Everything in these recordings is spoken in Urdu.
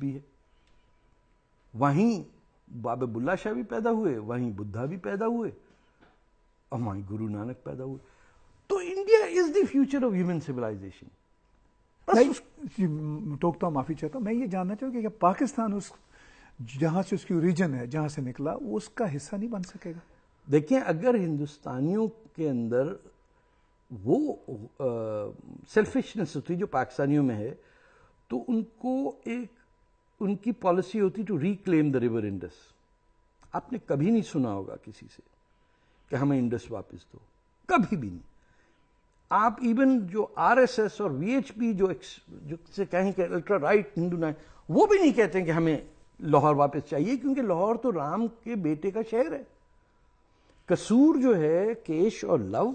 بھی ہے. وہیں بابا بلّہ شاہ بھی پیدا ہوئے, وہیں بدھا بھی پیدا ہوئے, اور وہیں گرو نانک پیدا ہوئے. تو India is the future of human civilization. ٹوکتا ہوں, معافی چاہتا ہوں. میں یہ جاننا چاہوں کہ پاکستان اس جہاں سے اس کی اوریجن ہے, جہاں سے نکلا, وہ اس کا حصہ نہیں بن سکے گا؟ دیکھیں, اگر ہندوستانیوں کے اندر وہ سیلفشنس ہوتی جو پاکستانیوں میں ہے, تو ان کو ان کی پالیسی ہوتی to reclaim the river Indus. آپ نے کبھی نہیں سنا ہوگا کسی سے کہ ہمیں انڈس واپس دو, کبھی بھی نہیں. آپ ایون جو آر ایس ایس اور وی ایچ پی جو سے کہیں کہ الٹرا رائٹ ہندو نہ, وہ بھی نہیں کہتے کہ ہمیں لاہور واپس چاہیے, کیونکہ لاہور تو رام کے بیٹے کا شہر ہے. قصور جو ہے, کیش اور لو,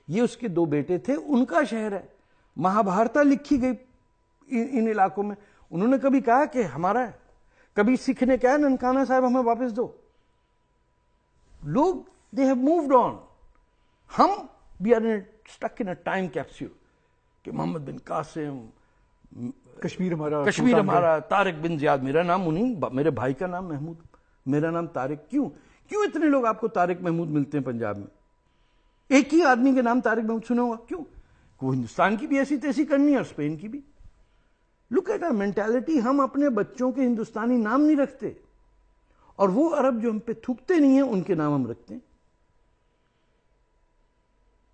یہ اس کے 2 بیٹے تھے, ان کا شہر ہے. مہابھارتا لکھی گئی ان علاقوں میں. انہوں نے کبھی کہا کہ ہمارا ہے؟ کبھی سکھ نے کہا ننکانہ صاحب ہمیں واپس دو؟ لوگ دے ہیو مووڈ آن. ہم we are stuck in a time capsule کہ محمد بن قاسم, کشمیر ہمارا, طارق بن زیاد, میرا نام انہیں, میرے بھائی کا نام محمود, میرا نام طارق. کیوں اتنے لوگ آپ کو طارق محمود ملتے ہیں پنجاب میں؟ ایک ہی آدمی کے نام طارق محمود سنا ہوگا. کیوں؟ وہ ہندوستان کی بھی ایسی تیسی کرنی ہے اور اسپین کی بھی. Look at our mentality. ہم اپنے بچوں کے ہندوستانی نام نہیں رکھتے, اور وہ عرب جو ہم پہ تھوکتے نہیں ہیں ان کے نام ہم رکھتے ہیں.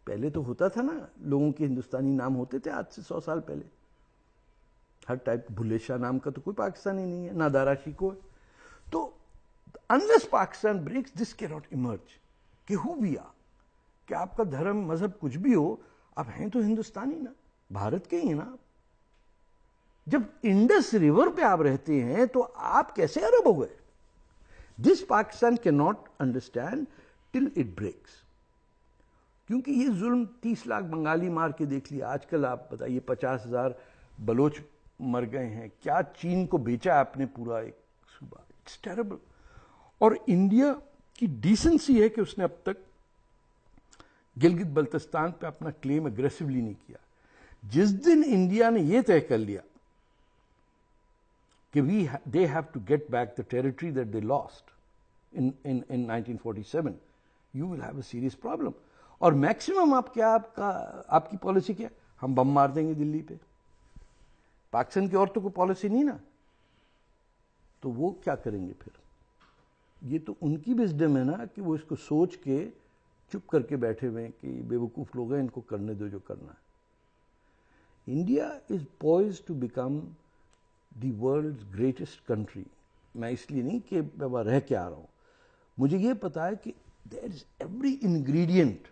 پہلے تو ہوتا تھا نا, لوگوں کے ہندوستانی نام ہوتے تھے آج سے 100 سال پہلے. ہر ٹائپ, بھلے شاہ نام کا تو کوئی پاکستانی نہیں ہے, نہ دارا شیکو ہے. تو unless Pakistan breaks, this cannot emerge. کہ who we are, کہ آپ کا دھرم مذہب کچھ بھی ہو, آپ ہیں تو ہندوستانی نا, بھارت کے ہی ہیں نا. جب انڈس ریور پہ آپ رہتے ہیں تو آپ کیسے عرب ہو گئے؟ دس پاکستان کی not understand till it breaks. کیونکہ یہ ظلم 30 لاکھ بنگالی مار کے دیکھ لیا. آج کل آپ بتائیے 50,000 بلوچ مر گئے ہیں. کیا چین کو بیچا آپ نے پورا ایک صوبہ؟ It's terrible. اور انڈیا کی ڈیسنسی ہے کہ اس نے اب تک گلگت بلتستان پہ اپنا کلیم اگریسولی نہیں کیا. جس دن انڈیا نے یہ طے کر لیا کہ they have to get back the territory that they lost in 1947, you will have a serious problem. اور میکسیمم آپ کی پالیسی کیا؟ ہم بم مار دیں گے دلی پہ. پاکستان کی عورتوں کو پالیسی نہیں نا, تو وہ کیا کریں گے پھر؟ یہ تو ان کی وزڈم ہے نا کہ وہ اس کو سوچ کے چپ کر کے بیٹھے ہوئے ہیں کہ بے وقوف لوگ ہیں, ان کو کرنے دو جو کرنا ہے. India is poised to become the world's greatest country. میں اس لیے نہیں کہ میں رہ کے آ رہا ہوں, مجھے یہ پتا ہے کہ دیر از ایوری انگریڈینٹ.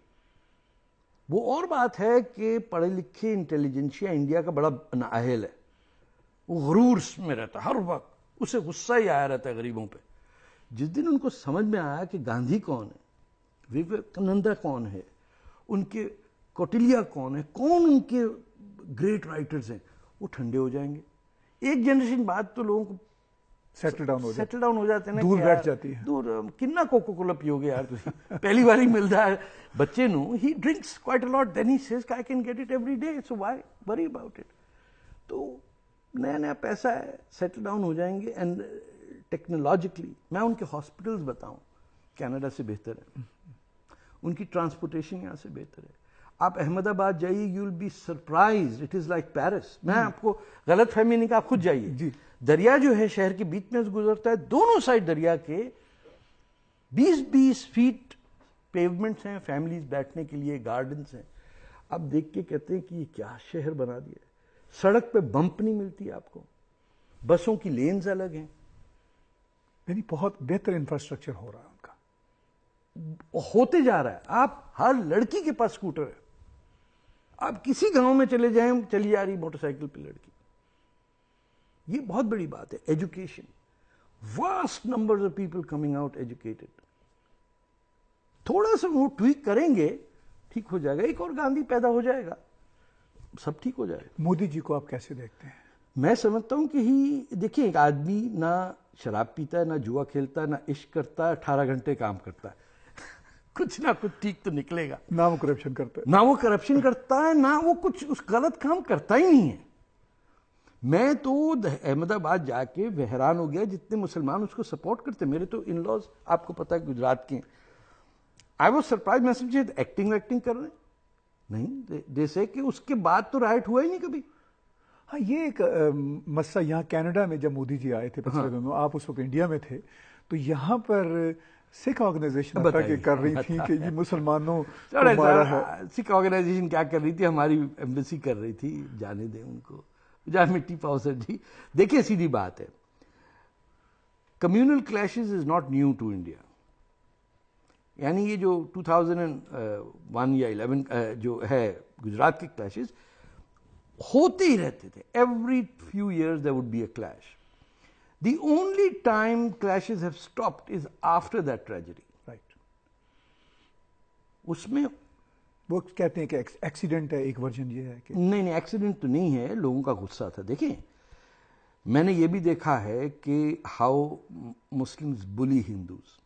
وہ اور بات ہے کہ پڑھے لکھے انٹیلیجنشیا انڈیا کا بڑا نااہل ہے, وہ غرور میں رہتا ہے ہر وقت, اسے غصہ ہی آیا رہتا ہے غریبوں پہ. جس دن ان کو سمجھ میں آیا کہ گاندھی کون ہے, وویکانندا کون ہے, ان کے کوٹلیا کون ہے, کون ان کے گریٹ رائٹرز ہیں, وہ ٹھنڈے ہو جائیں گے. ایک جنریشن بعد تو لوگوں کو سیٹل ڈاؤن ہو جاتے ہیں نا, دور بیٹھ جاتی ہے. دور کنا کوکو کولا پیو گے یار تسی, پہلی بار ہی ملتا ہے بچے no, he drinks quite a lot, then he says I can get it every day, so why worry about it. تو نیا نیا پیسہ ہے, سیٹل ڈاؤن ہو جائیں گے. اینڈ ٹیکنالوجیکلی میں ان کے ہاسپٹلز بتاؤں کینیڈا سے بہتر ہے, ان کی ٹرانسپورٹیشن یہاں سے بہتر ہے. آپ احمد آباد جائیے, you will be surprised, it is like Paris. میں آپ کو غلط فہمی نہیں کہ آپ خود جائیے. جی, دریا جو ہے شہر کے بیچ میں گزرتا ہے, دونوں سائڈ دریا کے 20-20 فیٹ پیومنٹس ہیں, فیملیز بیٹھنے کے لیے گارڈنس ہیں. آپ دیکھ کے کہتے ہیں کہ یہ کیا شہر بنا دیا ہے. سڑک پہ بمپ نہیں ملتی آپ کو, بسوں کی لینز الگ ہیں. یعنی بہت بہتر انفراسٹرکچر ہو رہا ہے ان کا, ہوتے جا رہا ہے. آپ ہر لڑکی کے پاس اسکوٹر ہے. آپ کسی گاؤں میں چلے جائیں, چلی جا رہی موٹر سائیکل پہ لڑکی. یہ بہت بڑی بات ہے. Education, vast numbers of people coming out educated. تھوڑا سا وہ ٹویک کریں گے, ٹھیک ہو جائے گا. ایک اور گاندھی پیدا ہو جائے گا, سب ٹھیک ہو جائے گا. مودی جی کو آپ کیسے دیکھتے ہیں؟ میں سمجھتا ہوں کہ دیکھیں, ایک آدمی نہ شراب پیتا ہے, نہ جوا کھیلتا ہے, نہ عشق کرتا ہے, 18 گھنٹے کام کرتا ہے, کچھ نہ کچھ ٹھیک تو نکلے گا. نہ وہ کرپشن کرتا ہے, نہ وہ کرپشن کرتا ہے, نہ وہ کچھ اس غلط کام کرتا ہی نہیں ہے. میں تو احمد آباد جا کے حیران ہو گیا جتنے مسلمان اس کو سپورٹ کرتے. میرے تو ان لاز آپ کو پتا ہے گجرات کے ہیں. I was surprise. میں سمجھے ایکٹنگ ویکٹنگ کر رہے ہیں نہیں, جیسے کہ اس کے بعد تو رائٹ ہوا ہی نہیں کبھی. ہاں یہ ایک مسئلہ یہاں کینیڈا میں جب مودی جی آئے تھے پچھلے دنوں, آپ اس وقت انڈیا میں تھے, تو یہاں پر سکھ آرگنائزیشن کر رہی تھی کہ یہ مسلمانوں کو مارا ہے. سکھ آرگنائزیشن کیا کر رہی تھی, ہماری ایمبیسی کر رہی تھی, جانے دیں ان کو, جا مٹی پاؤ سر جی. دیکھیں سیدھی بات ہے, communal clashes is not new to India. یعنی یہ جو 2001 یا 11 جو ہے گجرات کے کلیشز ہوتے ہی رہتے تھے. Every few years there would be a clash. The only time clashes have stopped is after that tragedy. Right, اس میں وہ کہتے ہیں کہ ایکسیڈنٹ ہے, ایک ورژن یہ ہے کہ نہیں ایکسیڈنٹ تو نہیں ہے, لوگوں کا غصہ تھا. دیکھیں میں نے یہ بھی دیکھا ہے کہ ہاؤ مسلمز بلی Hindus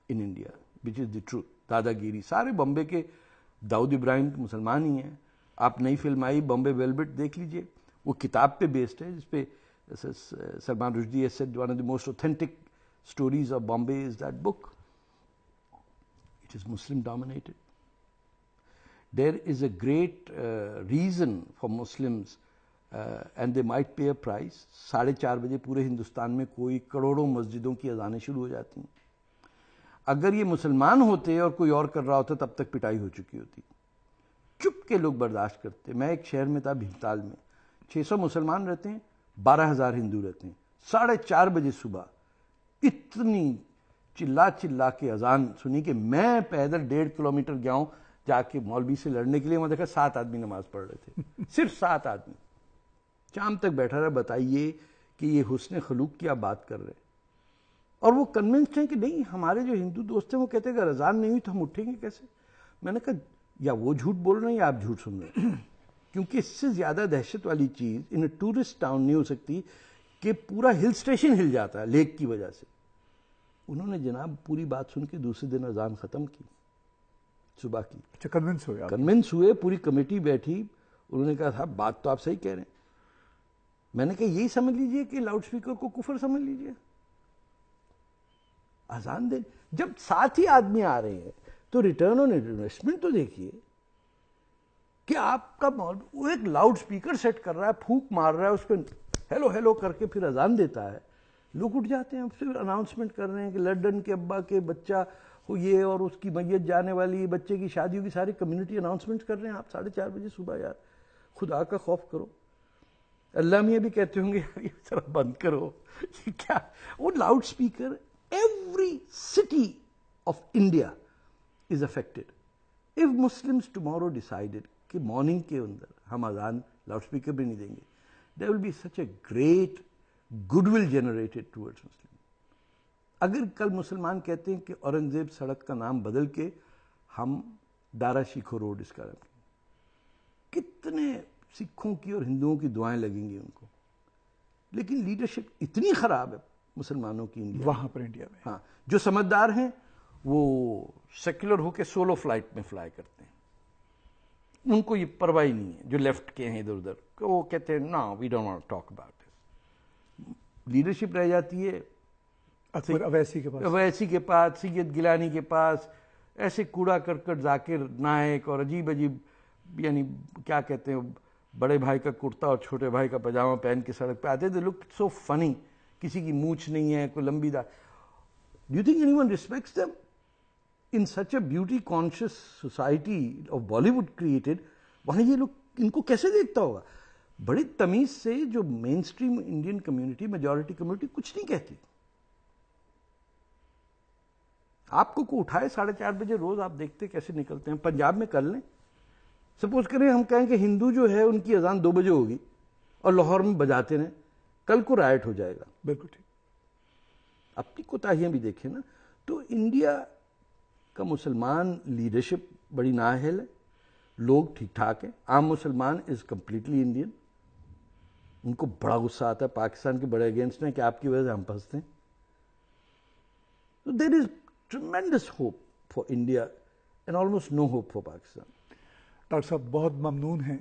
in India, which is the truth. دادا گیری, سارے بمبے کے داؤد ابراہیم مسلمان ہی ہیں. آپ نئی فلم آئی بمبے ویلویٹ دیکھ لیجئے, وہ کتاب پہ بیسڈ ہے جس پہ Salman Rushdie has said one of the most authentic stories of Bombay is that book. It is Muslim dominated. There is a great reason for Muslims and they might pay a price. 4:30 بجے پورے ہندوستان میں کوئی کروڑوں مسجدوں کی اذانیں شروع ہو جاتی ہیں. اگر یہ مسلمان ہوتے اور کوئی اور کر رہا ہوتا تب تک پٹائی ہو چکی ہوتی. چپ کے لوگ برداشت کرتے. میں ایک شہر میں تھا بھیمتال میں, 600 مسلمان رہتے ہیں, 12,000 ہندو رہتے ہیں. 4:30 بجے صبح اتنی چلا کے اذان سنی کہ میں پیدل 1.5 کلومیٹر گیا ہوں جا کے مولوی سے لڑنے کے لیے. میں دیکھا 7 آدمی نماز پڑھ رہے تھے, صرف 7 آدمی. شام تک بیٹھا رہا, بتائیے کہ یہ حسن خلوق کی آپ بات کر رہے. اور وہ کنونسڈ ہیں کہ نہیں, ہمارے جو ہندو دوست ہیں وہ کہتے ہیں کہ اگر اذان نہیں ہوئی تو ہم اٹھیں گے کیسے. میں نے کہا یا وہ جھوٹ بول رہے ہیں یا آپ جھوٹ سن رہے ہیں, کیونکہ اس سے زیادہ دہشت والی چیز ان ٹورسٹ ٹاؤن نہیں ہو سکتی کہ پورا ہل اسٹیشن ہل جاتا ہے لیک کی وجہ سے. انہوں نے جناب پوری بات سن کے دوسرے دن اذان ختم کی صبح کی. اچھا, کنونس ہوئے, پوری کمیٹی بیٹھی, انہوں نے کہا صاحب بات تو آپ صحیح کہہ رہے ہیں. میں نے کہا یہی سمجھ لیجئے کہ لاؤڈ اسپیکر کو کفر سمجھ لیجئے. اذان دیں جب 7 ہی آدمی آ رہے ہیں تو ریٹرن آن انویسٹمنٹ تو دیکھیے کہ آپ کا وہ ایک لاؤڈ اسپیکر سیٹ کر رہا ہے, پھونک مار رہا ہے, اس پہ ہیلو ہیلو کر کے پھر اذان دیتا ہے. لوگ اٹھ جاتے ہیں, پھر اناؤنسمنٹ کر رہے ہیں کہ لنڈن کے ابا کے بچہ ہو یہ اور اس کی میت جانے والی, بچے کی شادی ہوگی, ساری کمیونٹی اناؤنسمنٹ کر رہے ہیں. آپ 4:30 بجے صبح, یار خدا کا خوف کرو. اللہ میاں بھی کہتے ہوں گے یار یہ ذرا بند کرو, یہ کیا. وہ loud speaker every city of India is affected. If Muslims tomorrow decided کہ مارننگ کے اندر ہم اذان لاؤڈ اسپیکر بھی نہیں دیں گے, there will be such a great goodwill generated towards Muslims. اگر کل مسلمان کہتے ہیں کہ اورنگزیب سڑک کا نام بدل کے ہم دارا شیکھو روڈ اس کا رکھیں, کتنے سکھوں کی اور ہندوؤں کی دعائیں لگیں گی ان کو. لیکن لیڈرشپ اتنی خراب ہے مسلمانوں کی انڈیا وہاں پر انڈیا میں. ہاں, جو سمجھدار ہیں وہ سیکولر ہو کے سولو فلائٹ میں فلائی کرتے ہیں, ان کو یہ پرواہ نہیں ہے. جو لیفٹ کے ہیں ادھر ادھر وہ کہتے ہیں نا we don't want to talk about this. Leadership رہ جاتی ہے اویسی کے پاس, سید گیلانی کے پاس, ایسے کوڑا کرکٹ ذاکر نائک اور عجیب عجیب, یعنی کیا کہتے ہیں, بڑے بھائی کا کرتا اور چھوٹے بھائی کا پاجامہ پہن کے سڑک پہ آتے تھے. لک سو فنی, کسی کی مونچھ نہیں ہے, کوئی لمبی دا. Do you think anyone respects them in such a beauty conscious society of Bollywood created? وہاں یہ لوگ ان کو کیسے دیکھتا ہوگا؟ بڑی تمیز سے جو mainstream Indian community, majority community کچھ نہیں کہتی. آپ کو اٹھائے 4:30 بجے روز, آپ دیکھتے کیسے نکلتے ہیں. پنجاب میں کر لیں, سپوز کریں ہم کہیں کہ ہندو جو ہے ان کی اذان 2 بجے ہوگی اور لاہور میں بجاتے رہیں, کل کو رائٹ ہو جائے گا. بالکل ٹھیک. اپنی کوتاہیاں بھی دیکھیں نا. تو انڈیا کا مسلمان لیڈرشپ بڑی نااہل ہے, لوگ ٹھیک ٹھاک ہیں. عام مسلمان از کمپلیٹلی انڈین, ان کو بڑا غصہ آتا ہے پاکستان کے بڑے اگینسٹ ہیں کہ آپ کی وجہ سے ہم پھنستے ہیں. So there is tremendous hope for India and almost no hope for Pakistan. Doctor صاحب بہت ممنون ہیں